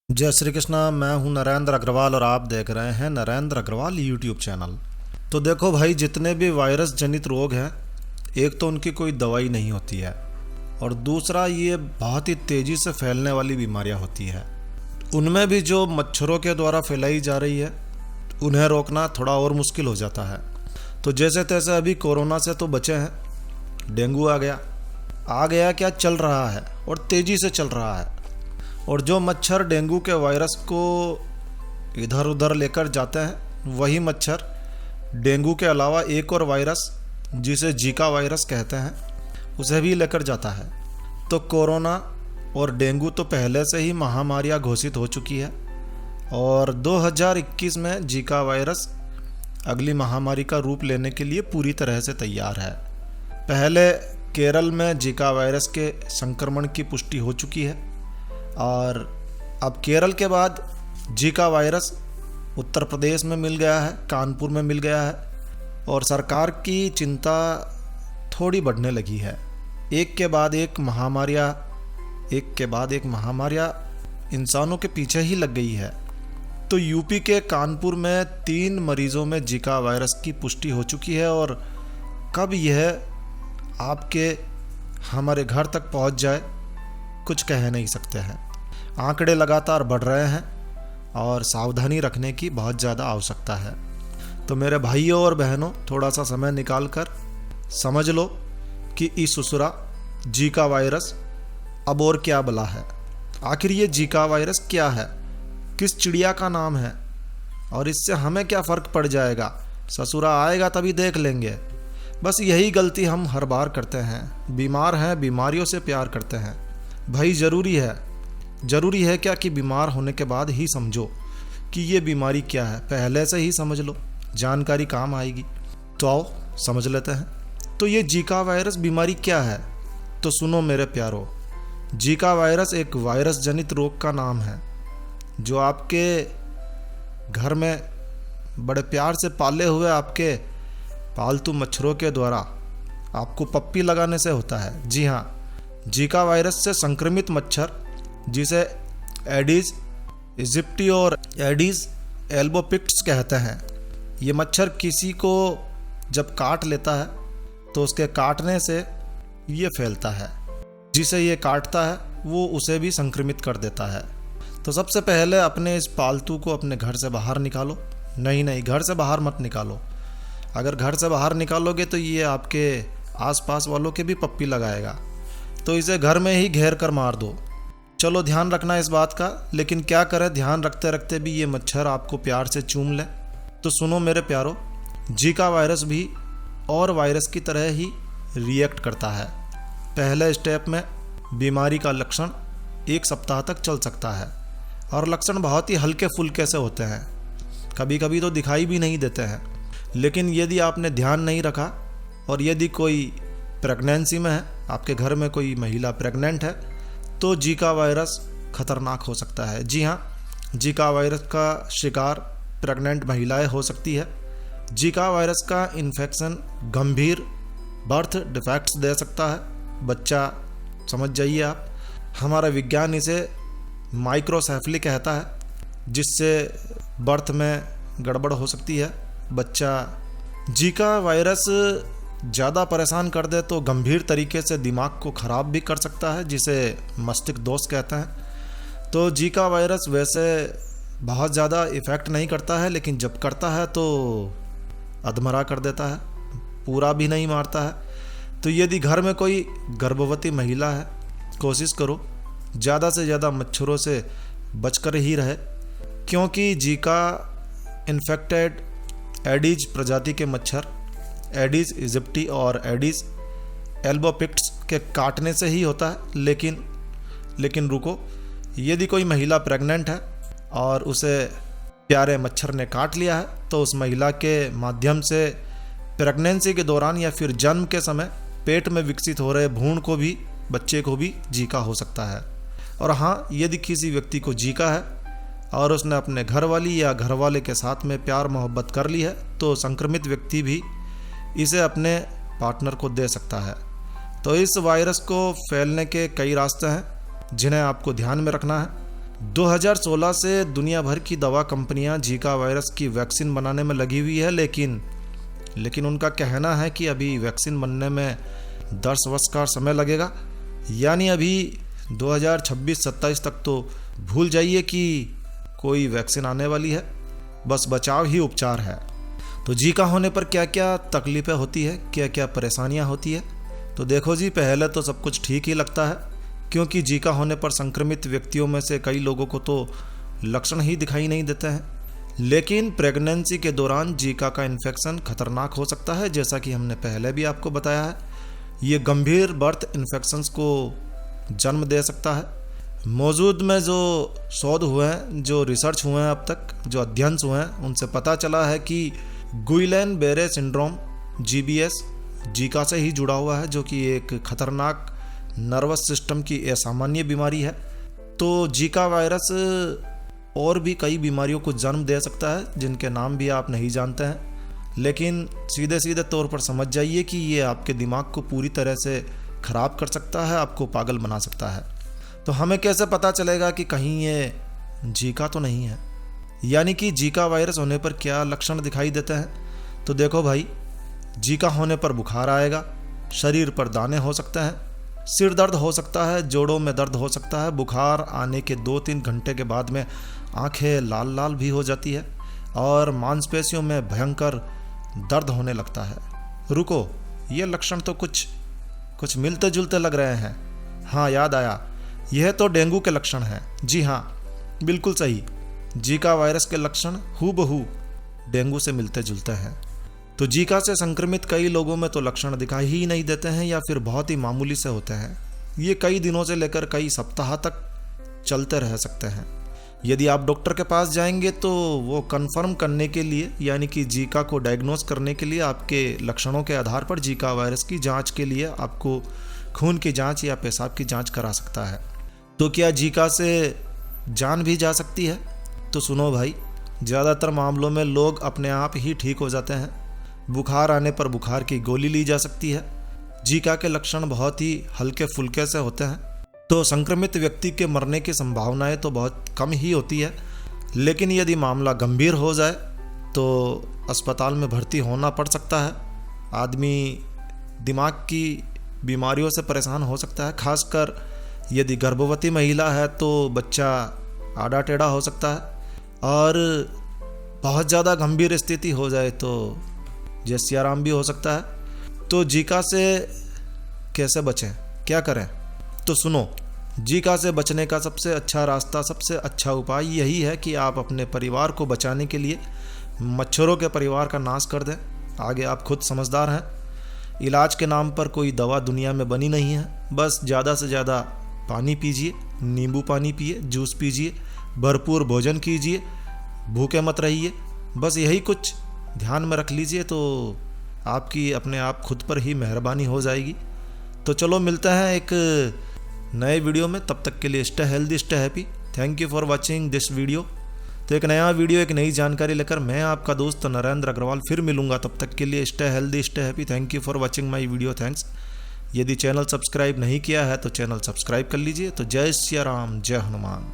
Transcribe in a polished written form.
जय श्री कृष्णा। मैं हूं नरेंद्र अग्रवाल और आप देख रहे हैं नरेंद्र अग्रवाल यूट्यूब चैनल। तो देखो भाई, जितने भी वायरस जनित रोग हैं, एक तो उनकी कोई दवाई नहीं होती है और दूसरा ये बहुत ही तेज़ी से फैलने वाली बीमारियां होती है। उनमें भी जो मच्छरों के द्वारा फैलाई जा रही है, उन्हें रोकना थोड़ा और मुश्किल हो जाता है। तो जैसे तैसे अभी कोरोना से तो बचे हैं, डेंगू आ गया क्या चल रहा है और तेज़ी से चल रहा है। और जो मच्छर डेंगू के वायरस को इधर उधर लेकर जाते हैं, वही मच्छर डेंगू के अलावा एक और वायरस जिसे जीका वायरस कहते हैं, उसे भी लेकर जाता है। तो कोरोना और डेंगू तो पहले से ही महामारियां घोषित हो चुकी है और 2021 में जीका वायरस अगली महामारी का रूप लेने के लिए पूरी तरह से तैयार है। पहले केरल में जीका वायरस के संक्रमण की पुष्टि हो चुकी है और अब केरल के बाद जीका वायरस उत्तर प्रदेश में मिल गया है, कानपुर में मिल गया है और सरकार की चिंता थोड़ी बढ़ने लगी है। एक के बाद एक महामारियां इंसानों के पीछे ही लग गई है। तो यूपी के कानपुर में 3 मरीजों में जीका वायरस की पुष्टि हो चुकी है और कब यह हमारे घर तक पहुंच जाए कुछ कह नहीं सकते हैं। आंकड़े लगातार बढ़ रहे हैं और सावधानी रखने की बहुत ज़्यादा आवश्यकता है। तो मेरे भाइयों और बहनों, थोड़ा सा समय निकाल कर समझ लो कि इस ससुरा जीका वायरस अब और क्या बला है। आखिर ये जीका वायरस क्या है, किस चिड़िया का नाम है और इससे हमें क्या फ़र्क पड़ जाएगा। ससुरा आएगा तभी देख लेंगे। बस यही गलती हम हर बार करते हैं। बीमार हैं, बीमारियों से प्यार करते हैं। भाई ज़रूरी है क्या कि बीमार होने के बाद ही समझो कि ये बीमारी क्या है। पहले से ही समझ लो, जानकारी काम आएगी। तो आओ समझ लेते हैं। तो ये जीका वायरस बीमारी क्या है, तो सुनो मेरे प्यारो। जीका वायरस एक वायरस जनित रोग का नाम है जो आपके घर में बड़े प्यार से पाले हुए आपके पालतू मच्छरों के द्वारा आपको पप्पी लगाने से होता है। जी हाँ, जीका वायरस से संक्रमित मच्छर, जिसे एडिस इजिप्टी और एडिस एल्बोपिक्ट्स कहते हैं, ये मच्छर किसी को जब काट लेता है तो उसके काटने से ये फैलता है। जिसे ये काटता है वो उसे भी संक्रमित कर देता है। तो सबसे पहले अपने इस पालतू को अपने घर से बाहर निकालो। नहीं, घर से बाहर मत निकालो। अगर घर से बाहर निकालोगे तो ये आपके आसपास वालों के भी पप्पी लगाएगा, तो इसे घर में ही घेर कर मार दो। चलो ध्यान रखना इस बात का, लेकिन क्या करें, ध्यान रखते रखते भी ये मच्छर आपको प्यार से चूम ले। तो सुनो मेरे प्यारो, जीका वायरस भी और वायरस की तरह ही रिएक्ट करता है। पहले स्टेप में बीमारी का लक्षण 1 सप्ताह तक चल सकता है और लक्षण बहुत ही हल्के फुल्के से होते हैं, कभी कभी तो दिखाई भी नहीं देते हैं। लेकिन यदि आपने ध्यान नहीं रखा और यदि कोई प्रेगनेंसी में है, आपके घर में कोई महिला प्रेग्नेंट है, तो जीका वायरस खतरनाक हो सकता है। जी हाँ, जीका वायरस का शिकार प्रेग्नेंट महिलाएं हो सकती है। जीका वायरस का इन्फेक्शन गंभीर बर्थ डिफेक्ट्स दे सकता है। बच्चा, समझ जाइए आप, हमारा विज्ञान इसे माइक्रोसेफली कहता है, जिससे बर्थ में गड़बड़ हो सकती है। बच्चा जीका वायरस ज़्यादा परेशान कर दे तो गंभीर तरीके से दिमाग को ख़राब भी कर सकता है, जिसे मस्तिष्क दोष कहते हैं। तो जीका वायरस वैसे बहुत ज़्यादा इफ़ेक्ट नहीं करता है, लेकिन जब करता है तो अधमरा कर देता है, पूरा भी नहीं मारता है। तो यदि घर में कोई गर्भवती महिला है, कोशिश करो ज़्यादा से ज़्यादा मच्छरों से बचकर ही रहे, क्योंकि जीका इन्फेक्टेड एडिज प्रजाति के मच्छर एडिस इजिप्टी और एडिस एल्बोपिक्ट्स के काटने से ही होता है। लेकिन रुको, यदि कोई महिला प्रेग्नेंट है और उसे प्यारे मच्छर ने काट लिया है, तो उस महिला के माध्यम से प्रेगनेंसी के दौरान या फिर जन्म के समय पेट में विकसित हो रहे भ्रूण को भी, बच्चे को भी जीका हो सकता है। और हाँ, यदि किसी व्यक्ति को जीका है और उसने अपने घरवाली या घरवाले के साथ में प्यार मोहब्बत कर ली है, तो संक्रमित व्यक्ति भी इसे अपने पार्टनर को दे सकता है। तो इस वायरस को फैलने के कई रास्ते हैं जिन्हें आपको ध्यान में रखना है। 2016 से दुनिया भर की दवा कंपनियां जीका वायरस की वैक्सीन बनाने में लगी हुई है, लेकिन उनका कहना है कि अभी वैक्सीन बनने में 10 वर्ष का समय लगेगा। यानी अभी 2026-27 तक तो भूल जाइए कि कोई वैक्सीन आने वाली है, बस बचाव ही उपचार है। तो जीका होने पर क्या क्या तकलीफ़ें होती है, क्या क्या परेशानियां होती है। तो देखो जी, पहले तो सब कुछ ठीक ही लगता है, क्योंकि जीका होने पर संक्रमित व्यक्तियों में से कई लोगों को तो लक्षण ही दिखाई नहीं देते हैं। लेकिन प्रेगनेंसी के दौरान जीका का इन्फेक्शन खतरनाक हो सकता है, जैसा कि हमने पहले भी आपको बताया है। ये गंभीर बर्थ इन्फेक्शंस को जन्म दे सकता है। मौजूद में जो शोध हुए हैं, जो रिसर्च हुए हैं, अब तक जो अध्ययन हुए हैं, उनसे पता चला है कि गुइलेन बेरे सिंड्रोम GBS जीका से ही जुड़ा हुआ है, जो कि एक खतरनाक नर्वस सिस्टम की असामान्य बीमारी है। तो जीका वायरस और भी कई बीमारियों को जन्म दे सकता है, जिनके नाम भी आप नहीं जानते हैं, लेकिन सीधे तौर पर समझ जाइए कि ये आपके दिमाग को पूरी तरह से ख़राब कर सकता है, आपको पागल बना सकता है। तो हमें कैसे पता चलेगा कि कहीं ये जीका तो नहीं है, यानी कि जीका वायरस होने पर क्या लक्षण दिखाई देते हैं। तो देखो भाई, जीका होने पर बुखार आएगा, शरीर पर दाने हो सकते हैं, सिर दर्द हो सकता है, जोड़ों में दर्द हो सकता है। बुखार आने के 2-3 घंटे के बाद में आंखें लाल लाल भी हो जाती है और मांसपेशियों में भयंकर दर्द होने लगता है। रुको, ये लक्षण तो कुछ मिलते जुलते लग रहे हैं। हाँ, याद आया, यह तो डेंगू के लक्षण हैं। जी हाँ, बिल्कुल सही, जीका वायरस के लक्षण हूबहू डेंगू से मिलते जुलते हैं। तो जीका से संक्रमित कई लोगों में तो लक्षण दिखाई ही नहीं देते हैं, या फिर बहुत ही मामूली से होते हैं। ये कई दिनों से लेकर कई सप्ताह तक चलते रह सकते हैं। यदि आप डॉक्टर के पास जाएंगे तो वो कंफर्म करने के लिए, यानी कि जीका को डायग्नोस करने के लिए, आपके लक्षणों के आधार पर जीका वायरस की जांच के लिए आपको खून की जांच या पेशाब की जांच करा सकता है। तो क्या जीका से जान भी जा सकती है? तो सुनो भाई, ज़्यादातर मामलों में लोग अपने आप ही ठीक हो जाते हैं। बुखार आने पर बुखार की गोली ली जा सकती है। जीका के लक्षण बहुत ही हल्के फुल्के से होते हैं, तो संक्रमित व्यक्ति के मरने की संभावनाएं तो बहुत कम ही होती है। लेकिन यदि मामला गंभीर हो जाए तो अस्पताल में भर्ती होना पड़ सकता है। आदमी दिमाग की बीमारियों से परेशान हो सकता है, खासकर यदि गर्भवती महिला है तो बच्चा आड़ा टेढ़ा हो सकता है, और बहुत ज़्यादा गंभीर स्थिति हो जाए तो जय सिया राम भी हो सकता है। तो जीका से कैसे बचें, क्या करें? तो सुनो, जीका से बचने का सबसे अच्छा रास्ता, सबसे अच्छा उपाय यही है कि आप अपने परिवार को बचाने के लिए मच्छरों के परिवार का नाश कर दें। आगे आप खुद समझदार हैं। इलाज के नाम पर कोई दवा दुनिया में बनी नहीं है। बस ज़्यादा से ज़्यादा पानी पीजिए, नींबू पानी पिए, जूस पीजिए, भरपूर भोजन कीजिए, भूखे मत रहिए। बस यही कुछ ध्यान में रख लीजिए तो आपकी अपने आप खुद पर ही मेहरबानी हो जाएगी। तो चलो मिलते हैं एक नए वीडियो में, तब तक के लिए stay healthy, stay happy. Thank you for watching this video. तो एक नया वीडियो, एक नई जानकारी लेकर मैं आपका दोस्त नरेंद्र अग्रवाल फिर मिलूंगा। तब तक के लिए stay healthy, stay happy. Thank you for watching my video, thanks. यदि चैनल सब्सक्राइब नहीं किया है तो चैनल सब्सक्राइब कर लीजिए। तो जय सिया राम, जय हनुमान।